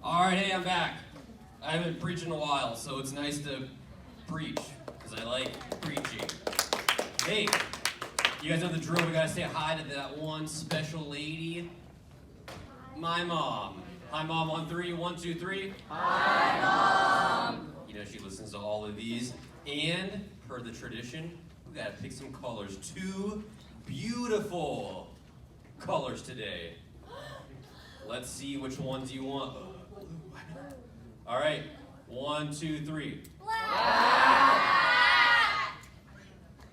All right, hey, I'm back. I haven't preached in a while, so it's nice to preach, because I like preaching. Hey, you guys know the drill. We gotta say hi to that one special lady. My mom. Hi, Mom, on three. 1, 2, 3. Hi, Mom. You know, she listens to all of these. And, per the tradition, we gotta pick some colors. 2 beautiful colors today. Let's see which ones you want. All right, 1, 2, 3. Black.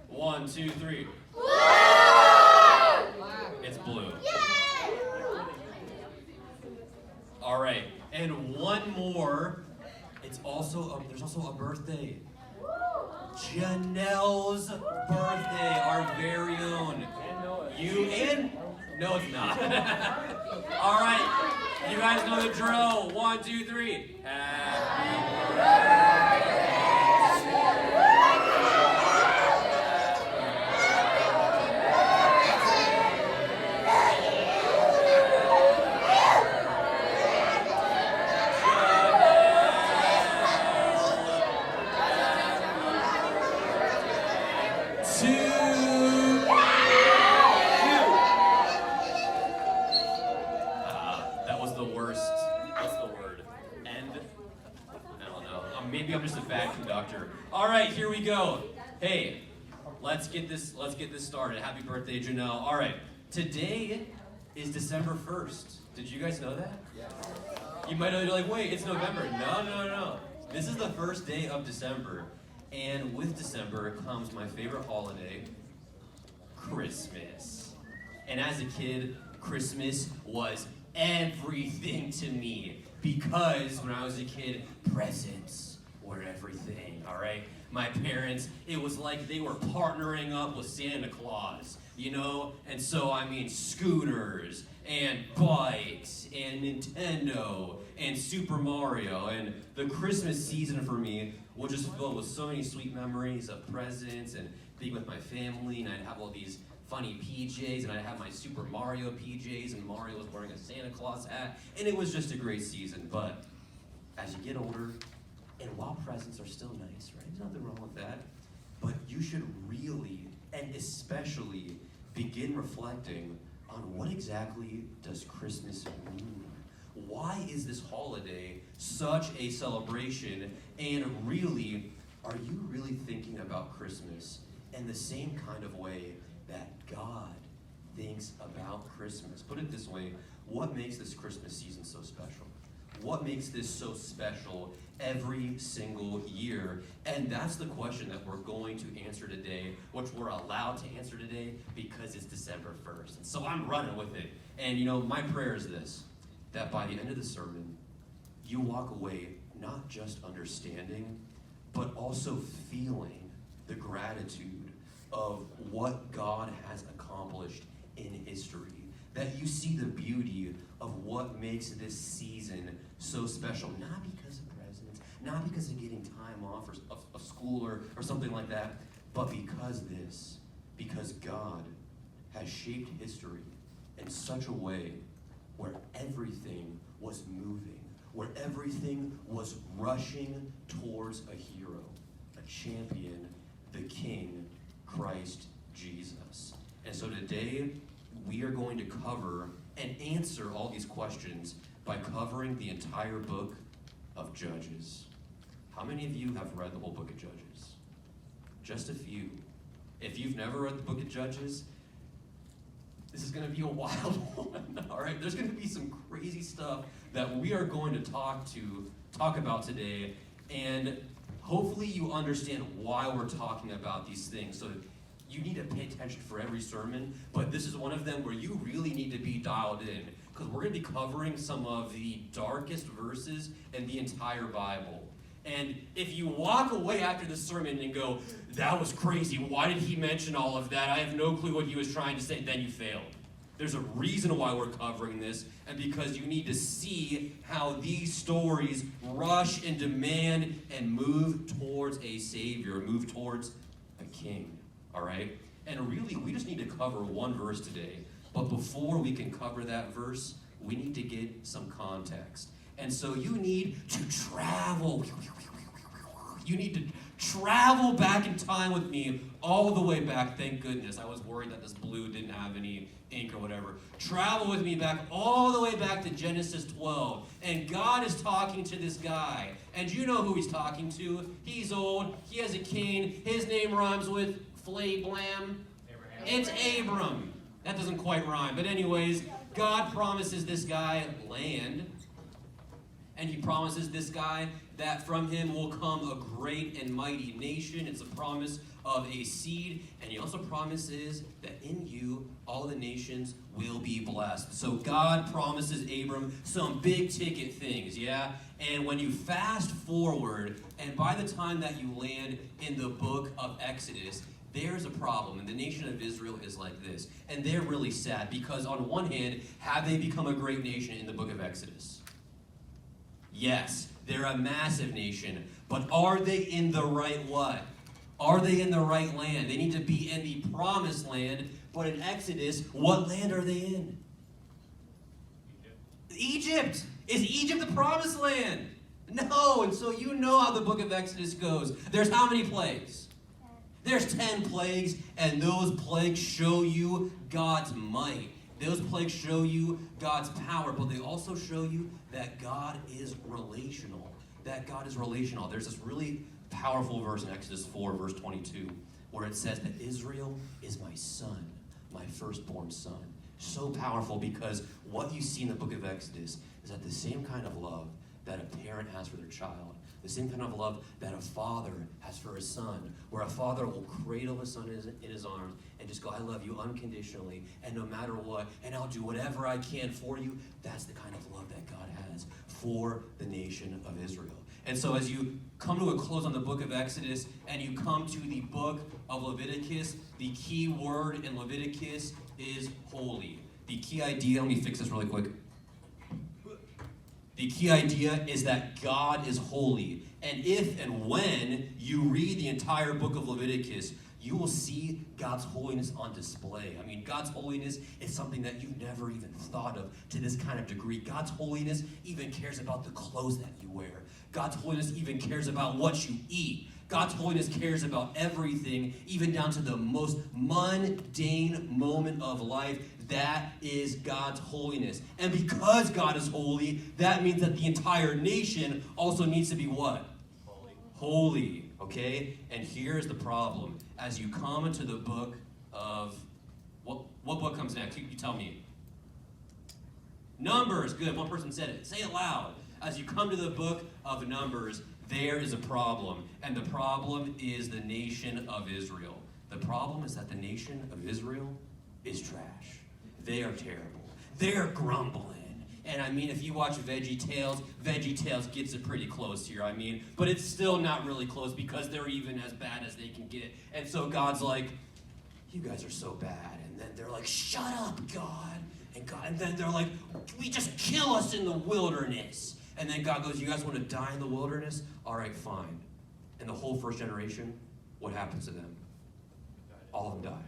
1, 2, 3. Blue. It's blue. Yay! All right, and one more. It's also there's also a birthday. Janelle's birthday, our very own. You in? No, it's not. All right, you guys know the drill. 1, 2, 3. Happy birthday. That was the worst. What's the word? End? I don't know. Maybe I'm just a bad conductor. All right, here we go. Hey, let's get this started. Happy birthday, Janelle. All right, today is December 1st. Did you guys know that? Yeah. You might be like, wait, it's November. No. This is the first day of December, and with December comes my favorite holiday, Christmas. And as a kid, Christmas was everything to me, because when I was a kid, presents were everything, all right? My parents, it was like they were partnering up with Santa Claus, you know? And so, I mean, scooters and bikes and Nintendo and Super Mario, and the Christmas season for me was just filled with so many sweet memories of presents and being with my family, and I'd have all these funny PJs, and I'd have my Super Mario PJs, and Mario was wearing a Santa Claus hat, and it was just a great season. But as you get older, and while presents are still nice, right? There's nothing wrong with that, but you should really, and especially, begin reflecting on what exactly does Christmas mean? Why is this holiday such a celebration? And really, are you really thinking about Christmas in the same kind of way that God thinks about Christmas? Put it this way, what makes this Christmas season so special? What makes this so special every single year? And that's the question that we're going to answer today, which we're allowed to answer today because it's December 1st. And so I'm running with it. And you know, my prayer is this, that by the end of the sermon, you walk away not just understanding, but also feeling the gratitude of what God has accomplished in history. That you see the beauty of what makes this season so special, not because of presents, not because of getting time off of school or something like that, but because God has shaped history in such a way where everything was moving, where everything was rushing towards a hero, a champion, the King, Christ Jesus. And so today, we are going to cover and answer all these questions by covering the entire book of Judges. How many of you have read the whole book of Judges? Just a few. If you've never read the book of Judges, this is going to be a wild one, all right? There's going to be some crazy stuff that we are going to talk about today, and hopefully you understand why we're talking about these things. So you need to pay attention for every sermon, but this is one of them where you really need to be dialed in, because we're going to be covering some of the darkest verses in the entire Bible. And if you walk away after the sermon and go, that was crazy, why did he mention all of that? I have no clue what he was trying to say, then you failed. There's a reason why we're covering this, and because you need to see how these stories rush and demand and move towards a savior, move towards a king, all right? And really, we just need to cover one verse today, but before we can cover that verse, we need to get some context. And so you need to travel. You need to travel back in time with me all the way back. Thank goodness. I was worried that this blue didn't have any ink or whatever. Travel with me back all the way back to Genesis 12. And God is talking to this guy. And you know who he's talking to. He's old. He has a cane. His name rhymes with Flay Blam. It's Abram. That doesn't quite rhyme. But anyways, God promises this guy land. And he promises this guy that from him will come a great and mighty nation. It's a promise of a seed. And he also promises that in you, all the nations will be blessed. So God promises Abram some big ticket things, yeah? And when you fast forward, and by the time that you land in the book of Exodus, there's a problem. And the nation of Israel is like this. And they're really sad because on one hand, have they become a great nation in the book of Exodus? Yes, they're a massive nation, but are they in the right what? Are they in the right land? They need to be in the promised land, but in Exodus, what land are they in? Egypt. Is Egypt the promised land? No, and so you know how the book of Exodus goes. There's how many plagues? There's 10 plagues, and those plagues show you God's might. Those plagues show you God's power, but they also show you that God is relational. That God is relational. There's this really powerful verse in Exodus 4, verse 22, where it says that Israel is my son, my firstborn son. So powerful because what you see in the book of Exodus is that the same kind of love that a parent has for their child, the same kind of love that a father has for his son, where a father will cradle his son in his arms and just go, I love you unconditionally, and no matter what, and I'll do whatever I can for you. That's the kind of love that God has for the nation of Israel. And so as you come to a close on the book of Exodus, and you come to the book of Leviticus, the key word in Leviticus is holy. The key idea, let me fix this really quick. The key idea is that God is holy. And if and when you read the entire book of Leviticus, you will see God's holiness on display. I mean, God's holiness is something that you've never even thought of to this kind of degree. God's holiness even cares about the clothes that you wear. God's holiness even cares about what you eat. God's holiness cares about everything, even down to the most mundane moment of life. That is God's holiness. And because God is holy, that means that the entire nation also needs to be what? Holy. Okay? And here's the problem. As you come into the book of, what book comes next? You tell me. Numbers. Good. One person said it. Say it loud. As you come to the book of Numbers, there is a problem. And the problem is the nation of Israel. The problem is that the nation of Israel is trash. They are terrible. They're grumbling. And I mean, if you watch VeggieTales gets it pretty close here, I mean. But it's still not really close because they're even as bad as they can get. And so God's like, you guys are so bad. And then they're like, shut up, God. And then they're like, we just kill us in the wilderness. And then God goes, you guys want to die in the wilderness? All right, fine. And the whole first generation, what happens to them? All of them die.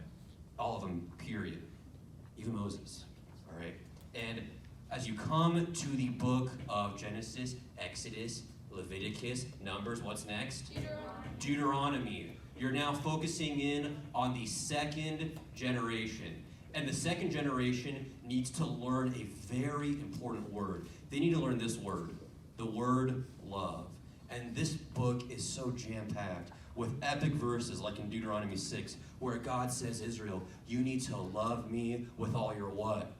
All of them, period. Even Moses, all right? And as you come to the book of Genesis, Exodus, Leviticus, Numbers, what's next? Deuteronomy. You're now focusing in on the second generation. And the second generation needs to learn a very important word. They need to learn this word, the word love. And this book is so jam-packed with epic verses like in Deuteronomy 6, where God says, Israel, you need to love me with all your what?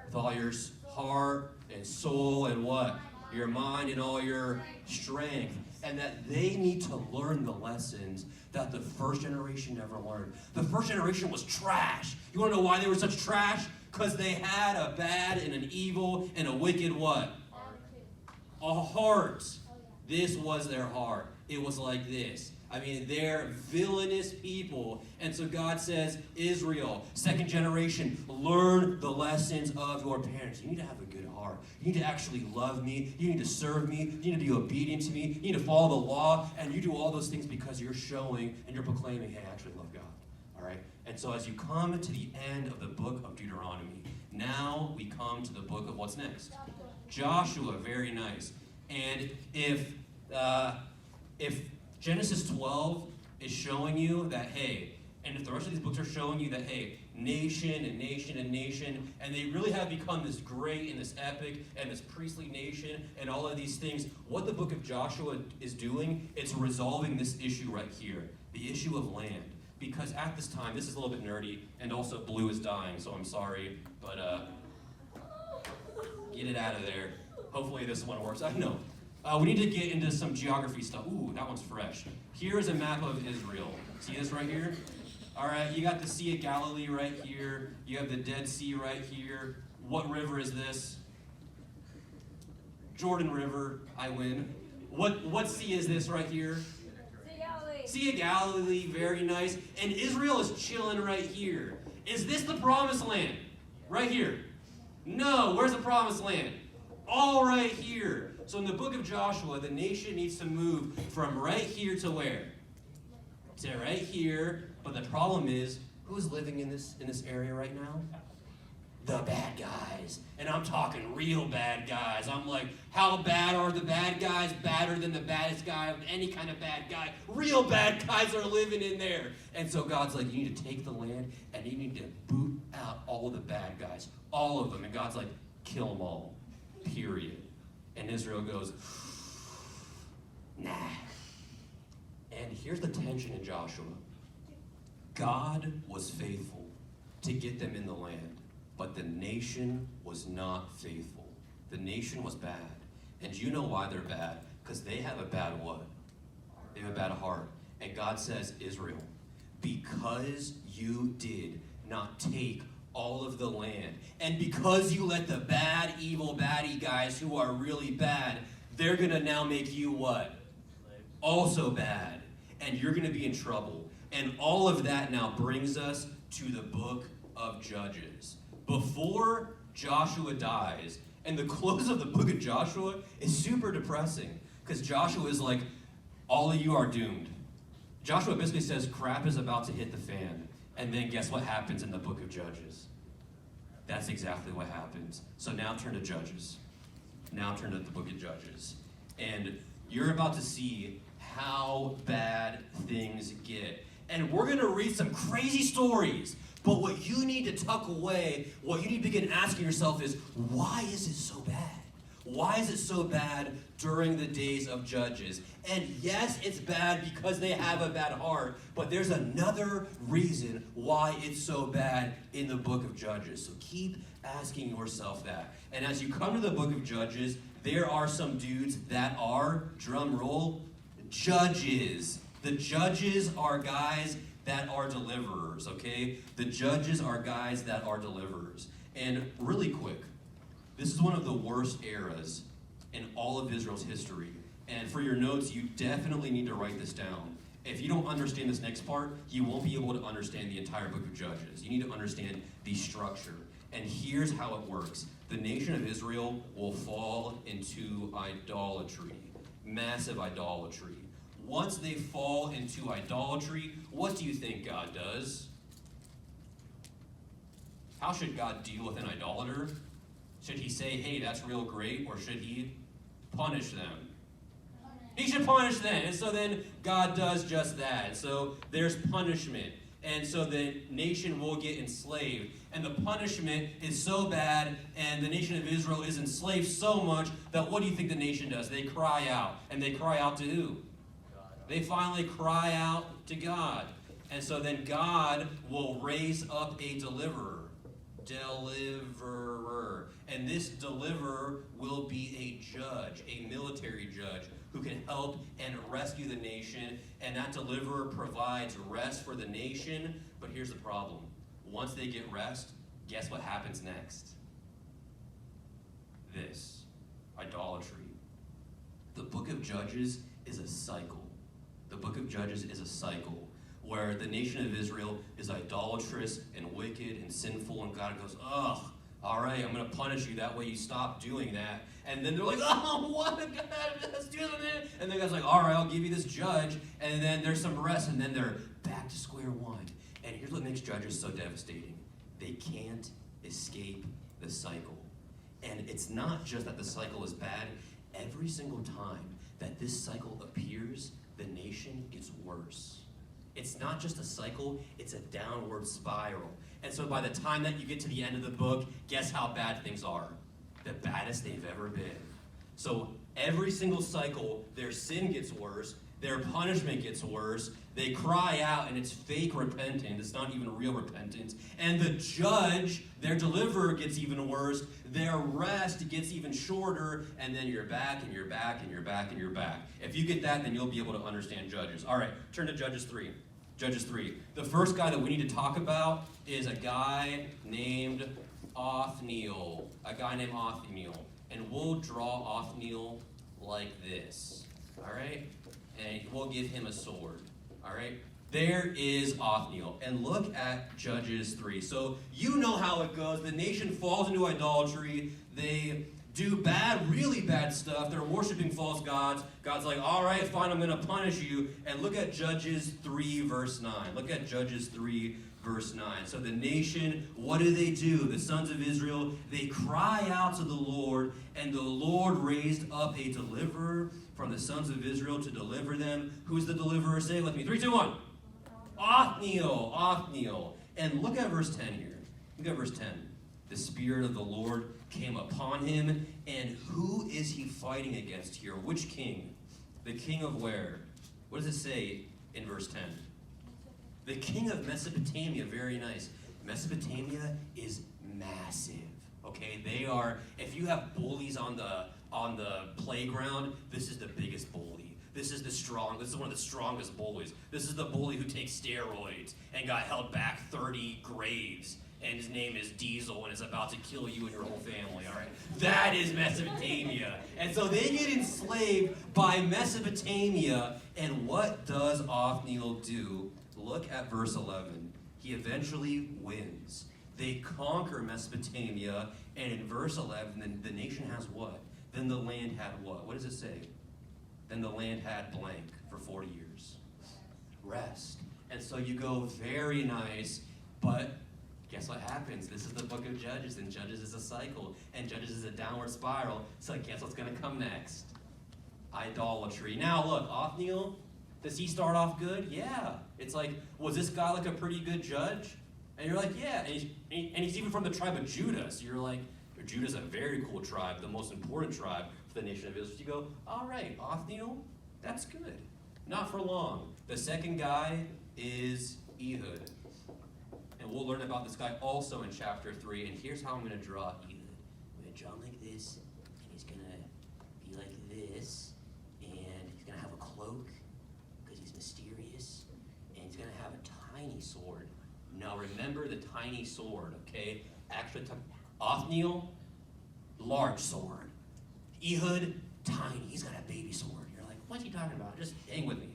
With all your heart and soul and what? Your mind and all your strength. And that they need to learn the lessons that the first generation never learned. The first generation was trash. You want to know why they were such trash? Because they had a bad and an evil and a wicked what? A heart. This was their heart. It was like this. I mean, they're villainous people. And so God says, Israel, second generation, learn the lessons of your parents. You need to have a good heart. You need to actually love me. You need to serve me. You need to be obedient to me. You need to follow the law. And you do all those things because you're showing and you're proclaiming, hey, I actually love God. All right? And so as you come to the end of the book of Deuteronomy, now we come to the book of what's next? Joshua, very nice. And if Genesis 12 is showing you that, hey, and if the rest of these books are showing you that, hey, nation and nation and nation, and they really have become this great and this epic and this priestly nation and all of these things, what the book of Joshua is doing, it's resolving this issue right here, the issue of land. Because at this time, this is a little bit nerdy, and also Blue is dying, so I'm sorry, but get it out of there. Hopefully this one works. I know. We need to get into some geography stuff. Ooh, that one's fresh. Here's a map of Israel. See this right here? All right, you got the Sea of Galilee right here. You have the Dead Sea right here. What river is this? Jordan River. I win. What sea is this right here? Sea of Galilee, very nice. And Israel is chilling right here. Is this the promised land? Right here. No, where's the promised land? All right here. So in the book of Joshua, the nation needs to move from right here to where? To right here. But the problem is, who's living in this area right now? The bad guys. And I'm talking real bad guys. I'm like, how bad are the bad guys? Badder than the baddest guy of any kind of bad guy. Real bad guys are living in there. And so God's like, you need to take the land and you need to boot out all of the bad guys. All of them. And God's like, kill them all. Period. And Israel goes, nah. And here's the tension in Joshua. God was faithful to get them in the land. But the nation was not faithful. The nation was bad. And you know why they're bad? Because they have a bad what? They have a bad heart. And God says, Israel, because you did not take all of the land, and because you let the bad, evil, baddie guys who are really bad, they're going to now make you what? Also bad. And you're going to be in trouble. And all of that now brings us to the book of Judges. Before Joshua dies, and the close of the book of Joshua is super depressing, because Joshua is like, all of you are doomed. Joshua basically says crap is about to hit the fan, and then guess what happens in the book of Judges? That's exactly what happens. So now turn to Judges. Now turn to the book of Judges. And you're about to see how bad things get. And we're going to read some crazy stories. But what you need to tuck away, what you need to begin asking yourself is, why is it so bad? Why is it so bad during the days of Judges? And yes, it's bad because they have a bad heart, but there's another reason why it's so bad in the book of Judges. So keep asking yourself that. And as you come to the book of Judges, there are some dudes that are, drum roll, judges. The judges are guys that are deliverers, okay? The judges are guys that are deliverers. And really quick, this is one of the worst eras in all of Israel's history. And for your notes, you definitely need to write this down. If you don't understand this next part, you won't be able to understand the entire book of Judges. You need to understand the structure. And here's how it works. The nation of Israel will fall into idolatry, massive idolatry. Once they fall into idolatry, what do you think God does? How should God deal with an idolater? Should he say, hey, that's real great, or should he punish them? He should punish them. And so then God does just that. So there's punishment. And so the nation will get enslaved. And the punishment is so bad, and the nation of Israel is enslaved so much that what do you think the nation does? They cry out. And they cry out to who? They finally cry out to God. And so then God will raise up a deliverer. And this deliverer will be a judge, a military judge, who can help and rescue the nation. And that deliverer provides rest for the nation. But here's the problem. Once they get rest, guess what happens next? This. Idolatry. The book of Judges is a cycle. The book of Judges is a cycle where the nation of Israel is idolatrous and wicked and sinful, and God goes, ugh, all right, I'm going to punish you. That way you stop doing that. And then they're like, oh, what? God, let's do it. And then God's like, all right, I'll give you this judge. And then there's some rest, and then they're back to square one. And here's what makes Judges so devastating. They can't escape the cycle. And it's not just that the cycle is bad. Every single time that this cycle appears, the nation gets worse. It's not just a cycle, it's a downward spiral. And so by the time that you get to the end of the book, guess how bad things are? The baddest they've ever been. So every single cycle, their sin gets worse, their punishment gets worse, they cry out, and it's fake repentance, it's not even real repentance, and the judge, their deliverer, gets even worse, their rest gets even shorter, and then you're back, and you're back, and you're back, and you're back. If you get that, then you'll be able to understand Judges. All right, turn to Judges 3. Judges 3. The first guy that we need to talk about is a guy named Othniel. A guy named Othniel. And we'll draw Othniel like this. All right? And we'll give him a sword. All right? There is Othniel. And look at Judges 3. So you know how it goes. The nation falls into idolatry. They do bad, really bad stuff. They're worshiping false gods. God's like, all right, fine, I'm going to punish you. And look at Judges 3, verse 9. Look at Judges 3, verse 9. So the nation, what do? The sons of Israel, they cry out to the Lord, and the Lord raised up a deliverer from the sons of Israel to deliver them. Who's the deliverer? Say it with me. 3, 2, 1. Othniel. Othniel. And look at verse 10 here. Look at verse 10. The Spirit of the Lord came upon him, and who is he fighting against here? Which king? The king of where? What does it say in verse 10? The king of Mesopotamia. Very nice. Mesopotamia is massive. Okay, they are. If you have bullies on the playground, this is the biggest bully. This is one of the strongest bullies. This is the bully who takes steroids and got held back 30 graves. And his name is Diesel and is about to kill you and your whole family, all right? That is Mesopotamia. And so they get enslaved by Mesopotamia. And what does Othniel do? Look at verse 11. He eventually wins. They conquer Mesopotamia. And in verse 11, the nation has what? Then the land had what? What does it say? Then the land had blank for 40 years. Rest. And so you go, very nice, but guess what happens? This is the book of Judges, and Judges is a cycle, and Judges is a downward spiral. So guess what's going to come next? Idolatry. Now look, Othniel, does he start off good? Yeah. It's like, was this guy like a pretty good judge? And you're like, yeah. And he's even from the tribe of Judah. So you're like, Judah's a very cool tribe, the most important tribe for the nation of Israel. So you go, all right, Othniel, that's good. Not for long. The second guy is Ehud. And we'll learn about this guy also in chapter 3. And here's how I'm going to draw Ehud. I'm going to draw him like this, and he's going to be like this, and he's going to have a cloak because he's mysterious, and he's going to have a tiny sword. Now remember the tiny sword, okay? Actually, Othniel, large sword. Ehud, tiny. He's got a baby sword. You're like, what's he talking about? Just hang with me.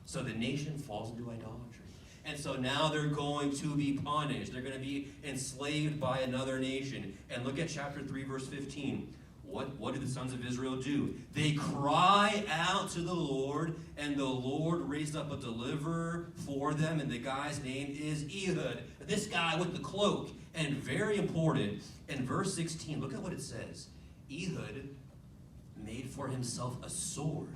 So the nation falls into idolatry. And so now they're going to be punished. They're going to be enslaved by another nation. And look at chapter 3, verse 15. What do the sons of Israel do? They cry out to the Lord, and the Lord raised up a deliverer for them, and the guy's name is Ehud. This guy with the cloak. And very important, in verse 16, look at what it says. Ehud made for himself a sword,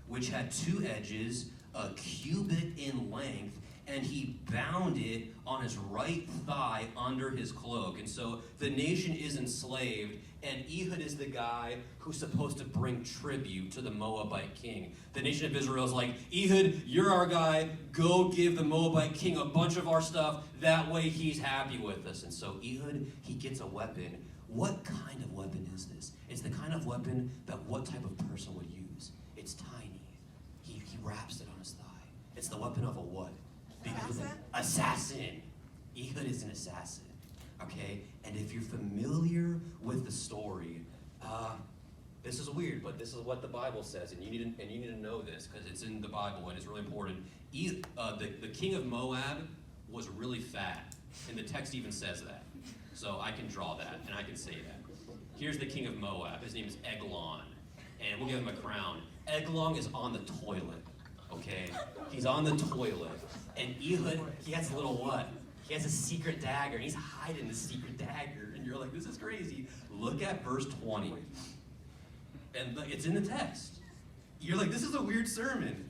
which had 2 edges, a cubit in length, and he bound it on his right thigh under his cloak. And so the nation is enslaved, and Ehud is the guy who's supposed to bring tribute to the Moabite king. The nation of Israel is like, Ehud, you're our guy. Go give the Moabite king a bunch of our stuff. That way he's happy with us. And so Ehud, he gets a weapon. What kind of weapon is this? It's the kind of weapon that what type of person would use? It's tiny. He wraps it on his thigh. It's the weapon of a what? Assassin. Ehud is an assassin, okay? And if you're familiar with the story, this is weird, but this is what the Bible says, and you need to know this because it's in the Bible and it's really important. The king of Moab was really fat, and the text even says that. So I can draw that, and I can say that. Here's the king of Moab. His name is Eglon, and we'll give him a crown. Eglon is on the toilet, okay? He's on the toilet. And Ehud, he has a little what? He He has a secret dagger, and he's hiding the secret dagger. And you're like, this is crazy. Look at verse 20. And it's in the text. You're like, this is a weird sermon.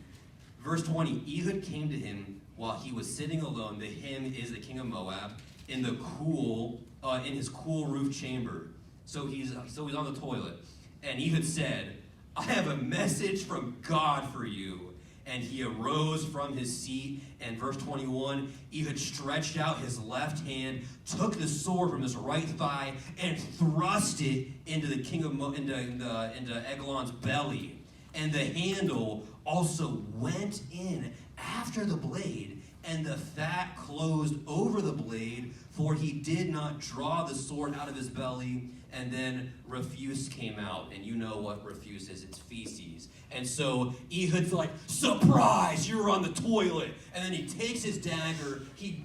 Verse 20, Ehud came to him while he was sitting alone. The him is the king of Moab in his cool roof chamber. So he's on the toilet. And Ehud said, I have a message from God for you. And he arose from his seat. And verse 21, Ehud stretched out his left hand, took the sword from his right thigh, and thrust it into the king of into Eglon's belly. And the handle also went in after the blade, and the fat closed over the blade, for he did not draw the sword out of his belly. And then refuse came out, and you know what refuse is, it's feces. And so Ehud's like, surprise, you're on the toilet. And then he takes his dagger, he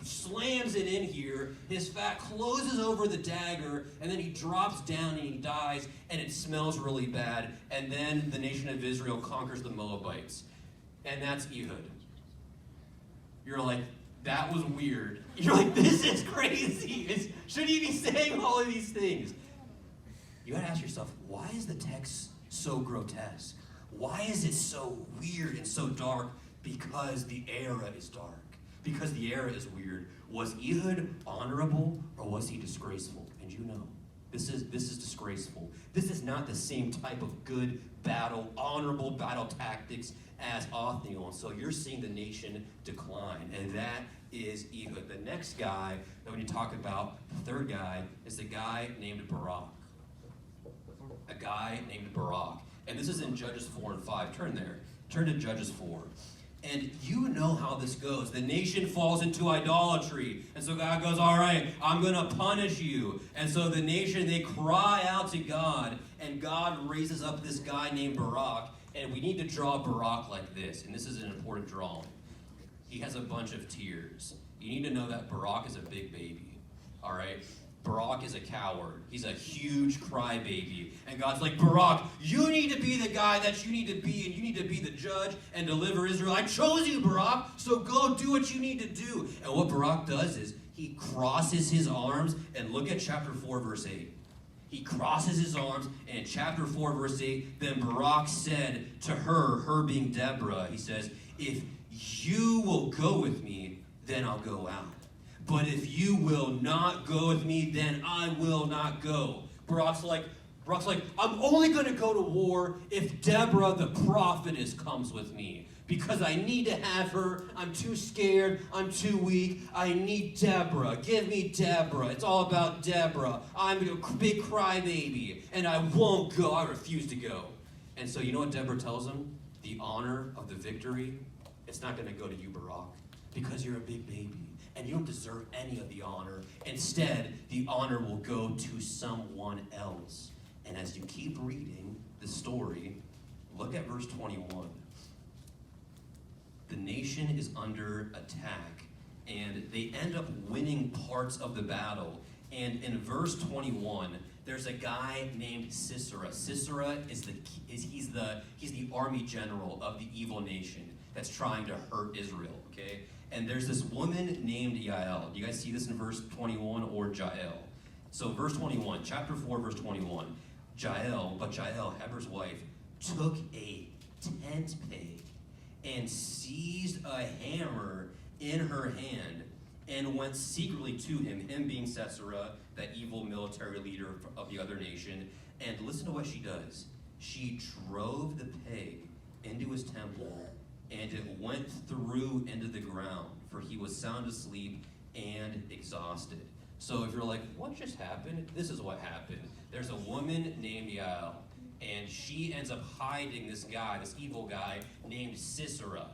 slams it in here, his fat closes over the dagger, and then he drops down and he dies, and it smells really bad. And then the nation of Israel conquers the Moabites. And that's Ehud. You're like, that was weird. You're like, this is crazy. Should he be saying all of these things? You gotta ask yourself, why is the text so grotesque? Why is it so weird and so dark? Because the era is dark. Because the era is weird. Was Ehud honorable or was he disgraceful? And you know, this is disgraceful. This is not the same type of good battle, honorable battle tactics as Othniel. And so you're seeing the nation decline, and that is Ehud. The next guy that when you talk about, the third guy, is the guy named Barak. A guy named Barak. And this is in Judges 4 and 5. Turn there. Turn to Judges 4. And you know how this goes. The nation falls into idolatry. And so God goes, all right, I'm going to punish you. And so the nation, they cry out to God. And God raises up this guy named Barak. And we need to draw Barak like this. And this is an important drawing. He has a bunch of tears. You need to know that Barak is a big baby. All right? Barak is a coward. He's a huge crybaby. And God's like, Barak, you need to be the guy that you need to be, and you need to be the judge and deliver Israel. I chose you, Barak, so go do what you need to do. And what Barak does is he crosses his arms, and look at chapter 4, verse 8. He crosses his arms, and in chapter 4, verse 8, then Barak said to her being Deborah, he says, if you will go with me, then I'll go out. But if you will not go with me, then I will not go. Barak's like, I'm only going to go to war if Deborah the prophetess comes with me. Because I need to have her. I'm too scared. I'm too weak. I need Deborah. Give me Deborah. It's all about Deborah. I'm a big crybaby, and I won't go. I refuse to go. And so you know what Deborah tells him? The honor of the victory, it's not going to go to you, Barak, because you're a big baby. And you don't deserve any of the honor. Instead, the honor will go to someone else. And as you keep reading the story, look at verse 21. The nation is under attack, and they end up winning parts of the battle. And in verse 21, there's a guy named Sisera. Sisera he's the army general of the evil nation that's trying to hurt Israel, okay? And there's this woman named Yael. Do you guys see this in verse 21 or Jael? So verse 21, chapter 4, verse 21. Jael, Heber's wife, took a tent peg and seized a hammer in her hand and went secretly to him being Sisera, that evil military leader of the other nation. And listen to what she does. She drove the peg into his temple, and it went through into the ground, for he was sound asleep and exhausted. So if you're like, what just happened? This is what happened. There's a woman named Yael, and she ends up hiding this guy, this evil guy named Sisera,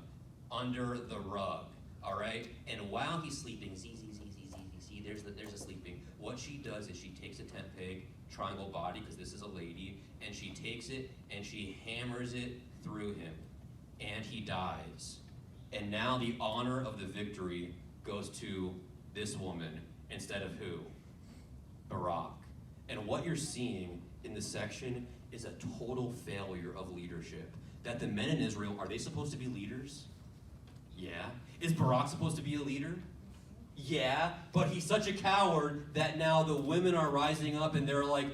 under the rug, all right? And while he's sleeping, there's the sleeping. What she does is she takes a tent peg, triangle body, because this is a lady, and she takes it and she hammers it through him. And he dies. And now the honor of the victory goes to this woman instead of who? Barak. And what you're seeing in this section is a total failure of leadership. That the men in Israel, are they supposed to be leaders? Yeah. Is Barak supposed to be a leader? Yeah, but he's such a coward that now the women are rising up and they're like,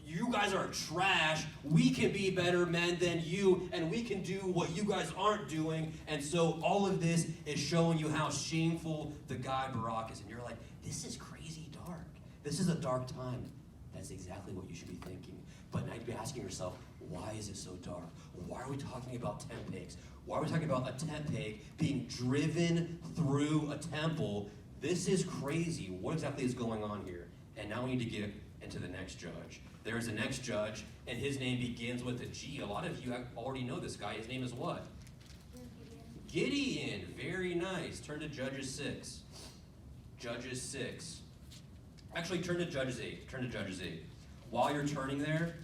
you guys are trash. We can be better men than you, and we can do what you guys aren't doing. And so all of this is showing you how shameful the guy Barak is. And you're like, this is crazy dark. This is a dark time. That's exactly what you should be thinking. But now you'd be asking yourself, why is it so dark? Why are we talking about tent pegs? Why are we talking about a tent peg being driven through a temple? This is crazy. What exactly is going on here? And now we need to get into the next judge. There is a next judge, and his name begins with a G. A lot of you already know this guy. His name is what? Gideon. Very nice. Turn to Judges 6. Judges 6. Actually, turn to Judges 8. Turn to Judges 8. While you're turning there,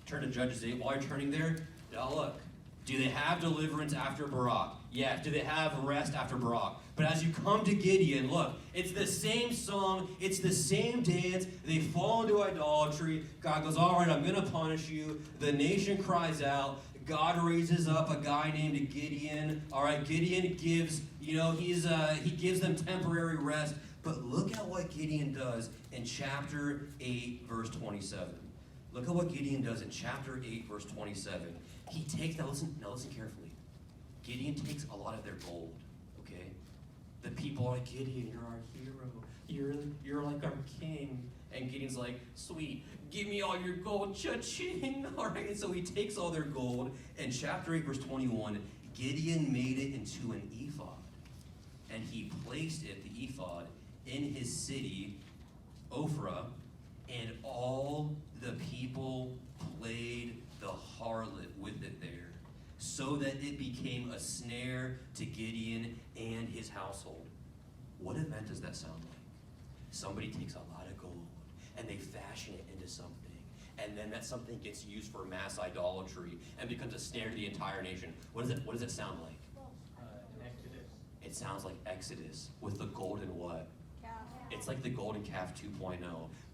turn to Judges 8. While you're turning there, now look. Do they have deliverance after Barak? Yeah. Do they have rest after Barak? But as you come to Gideon, look, it's the same song, it's the same dance. They fall into idolatry. God goes, all right, I'm going to punish you. The nation cries out. God raises up a guy named Gideon. All right, Gideon gives, he gives them temporary rest. But look at what Gideon does in chapter 8, verse 27. Look at what Gideon does in chapter 8, verse 27. He takes, now listen carefully. Gideon takes a lot of their gold, okay? The people are like, Gideon, you're our hero. You're like our king. And Gideon's like, sweet, give me all your gold, cha-ching. All right, and so he takes all their gold. In chapter 8, verse 21, Gideon made it into an ephod. And he placed it, the ephod, in his city, Ophrah, and all the people played the harlot with it there, so that it became a snare to Gideon and his household. What event does that sound like? Somebody takes a lot of gold and they fashion it into something, and then that something gets used for mass idolatry and becomes a snare to the entire nation. What does it sound like? Exodus. It sounds like Exodus with the golden what? It's like the golden calf 2.0,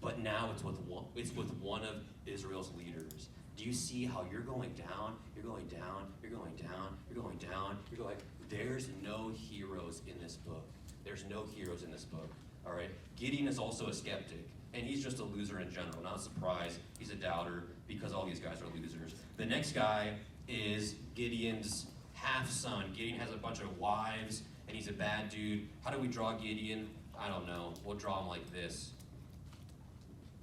but now it's with one of Israel's leaders. Do you see how you're going down, you're going down, you're going down, you're going down, you're going, there's no heroes in this book. There's no heroes in this book, all right? Gideon is also a skeptic, and he's just a loser in general. Not a surprise, he's a doubter, because all these guys are losers. The next guy is Gideon's half-son. Gideon has a bunch of wives, and he's a bad dude. How do we draw Gideon? I don't know. We'll draw him like this.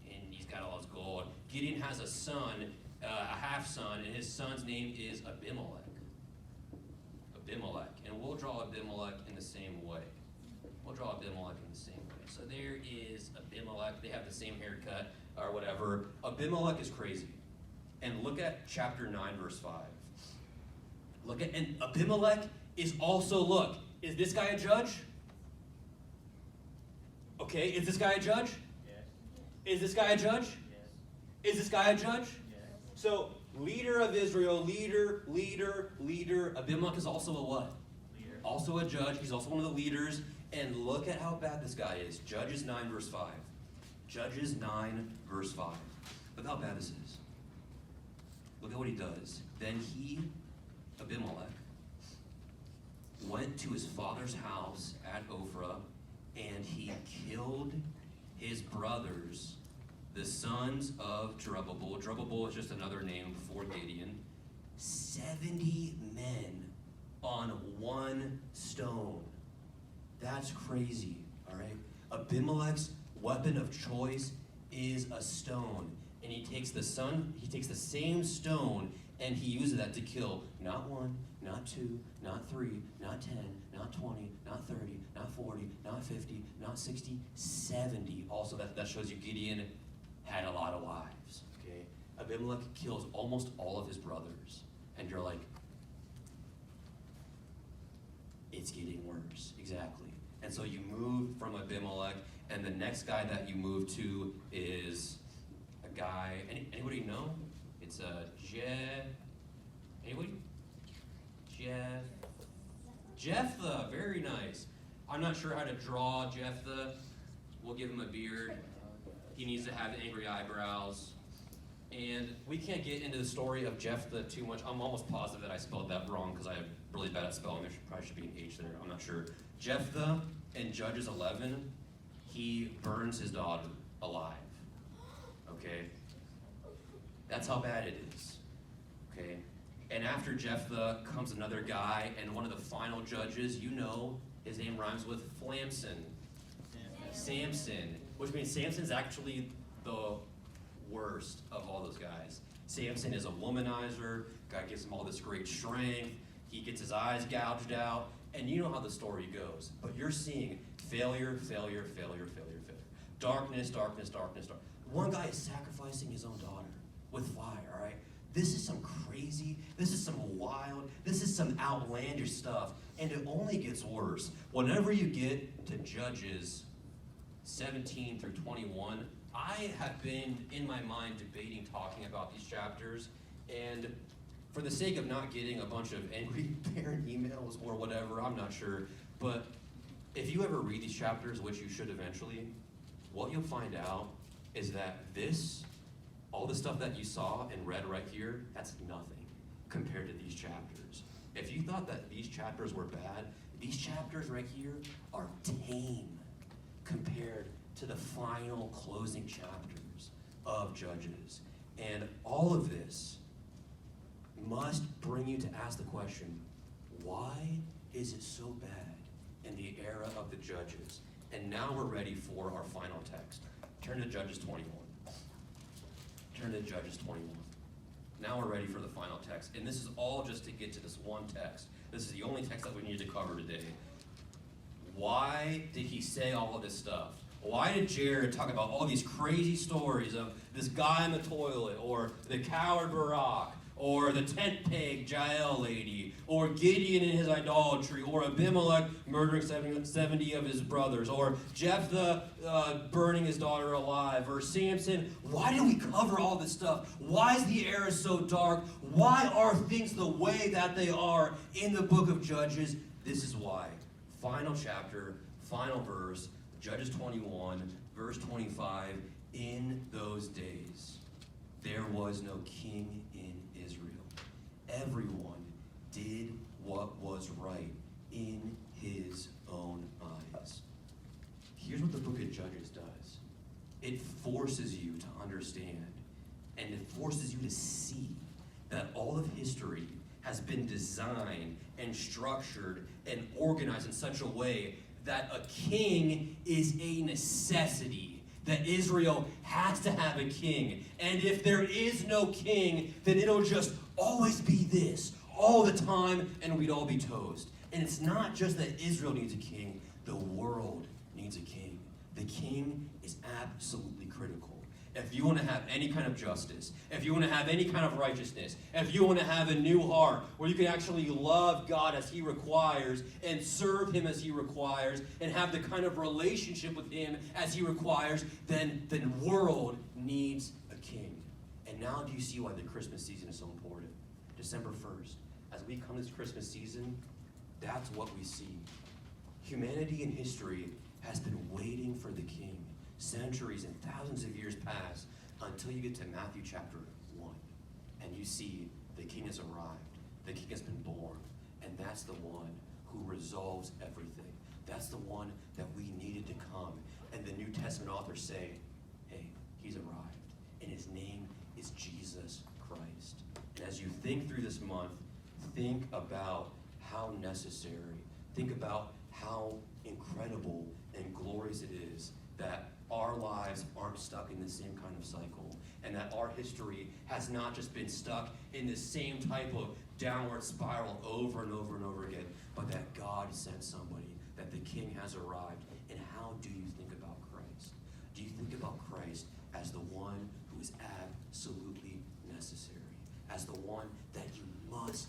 And he's got all his gold. Gideon has a son, a half-son, and his son's name is Abimelech. Abimelech. And we'll draw Abimelech in the same way. We'll draw Abimelech in the same way. So there is Abimelech. They have the same haircut or whatever. Abimelech is crazy. And look at chapter 9, verse 5. And Abimelech is also, look, is this guy a judge? Okay, is this guy a judge? Yes. Is this guy a judge? Yes. Is this guy a judge? Yes. So, leader of Israel, leader. Abimelech is also a what? Leader. Also a judge. He's also one of the leaders. And look at how bad this guy is. Judges 9, verse 5. Judges 9, verse 5. Look how bad this is. Look at what he does. Then he, Abimelech, went to his father's house at Ophrah, and he killed his brothers, the sons of Jerubbaal. Jerubbaal is just another name for Gideon. 70 men on one stone. That's crazy, all right? Abimelech's weapon of choice is a stone. And he takes the same stone, and he uses that to kill not one, not two, not three, not 10, not 20, not 30, not 40, not 50, not 60, 70. Also, that shows you Gideon had a lot of wives, okay? Abimelech kills almost all of his brothers. And you're like, it's getting worse, exactly. And so you move from Abimelech, and the next guy that you move to is a guy, anybody know? It's anybody? Jephthah, very nice. I'm not sure how to draw Jephthah. We'll give him a beard. He needs to have angry eyebrows. And we can't get into the story of Jephthah too much. I'm almost positive that I spelled that wrong because I'm really bad at spelling. There probably should be an H there. I'm not sure. Jephthah in Judges 11 he burns his daughter alive. Okay? That's how bad it is. Okay? And after Jephthah comes another guy, and one of the final judges, you know, his name rhymes with Flamson. Samson. Which means Samson's actually the worst of all those guys. Samson is a womanizer. God gives him all this great strength. He gets his eyes gouged out. And you know how the story goes. But you're seeing failure, failure, failure, failure, failure. Darkness, darkness, darkness, darkness. One guy is sacrificing his own daughter with fire, all right? This is some crazy, this is some wild, this is some outlandish stuff. And it only gets worse. Whenever you get to Judges 17 through 21, I have been, in my mind, debating talking about these chapters. And for the sake of not getting a bunch of angry parent emails or whatever, I'm not sure. But if you ever read these chapters, which you should eventually, what you'll find out is that all the stuff that you saw and read right here, that's nothing compared to these chapters. If you thought that these chapters were bad, these chapters right here are tame compared to the final closing chapters of Judges. And all of this must bring you to ask the question, why is it so bad in the era of the Judges? And now we're ready for our final text. Turn to Judges 21. Turn to Judges 21. Now we're ready for the final text. And this is all just to get to this one text. This is the only text that we need to cover today. Why did he say all of this stuff? Why did Jared talk about all these crazy stories of this guy in the toilet, or the coward Barak, or the tent peg Jael lady, or Gideon in his idolatry, or Abimelech murdering 70 of his brothers, or Jephthah burning his daughter alive, or Samson? Why do we cover all this stuff? Why is the era so dark? Why are things the way that they are in the book of Judges? This is why. Final chapter, final verse, Judges 21, verse 25. In those days, there was no king in Israel. Everyone did what was right in his own eyes. Here's what the book of Judges does. It forces you to understand, and it forces you to see that all of history has been designed and structured and organized in such a way that a king is a necessity, that Israel has to have a king. And if there is no king, then it'll just always be this all the time, and we'd all be toast. And it's not just that Israel needs a king, the world needs a king. The king is absolutely critical. If you want to have any kind of justice, if you want to have any kind of righteousness, if you want to have a new heart where you can actually love God as he requires and serve him as he requires and have the kind of relationship with him as he requires, then the world needs a king. And now do you see why the Christmas season is so important? December 1st, as we come to this Christmas season, that's what we see. Humanity in history has been waiting for the king. Centuries and thousands of years pass until you get to Matthew chapter 1. And you see the king has arrived. The king has been born. And that's the one who resolves everything. That's the one that we needed to come. And the New Testament authors say, hey, he's arrived. And his name is Jesus Christ. And as you think through this month, think about how necessary, think about how incredible and glorious it is that our lives aren't stuck in the same kind of cycle, and that our history has not just been stuck in the same type of downward spiral over and over and over again, but that God sent somebody, that the king has arrived. And how do you think about Christ? Do you think about Christ as the one who is absolutely necessary, as the one that you must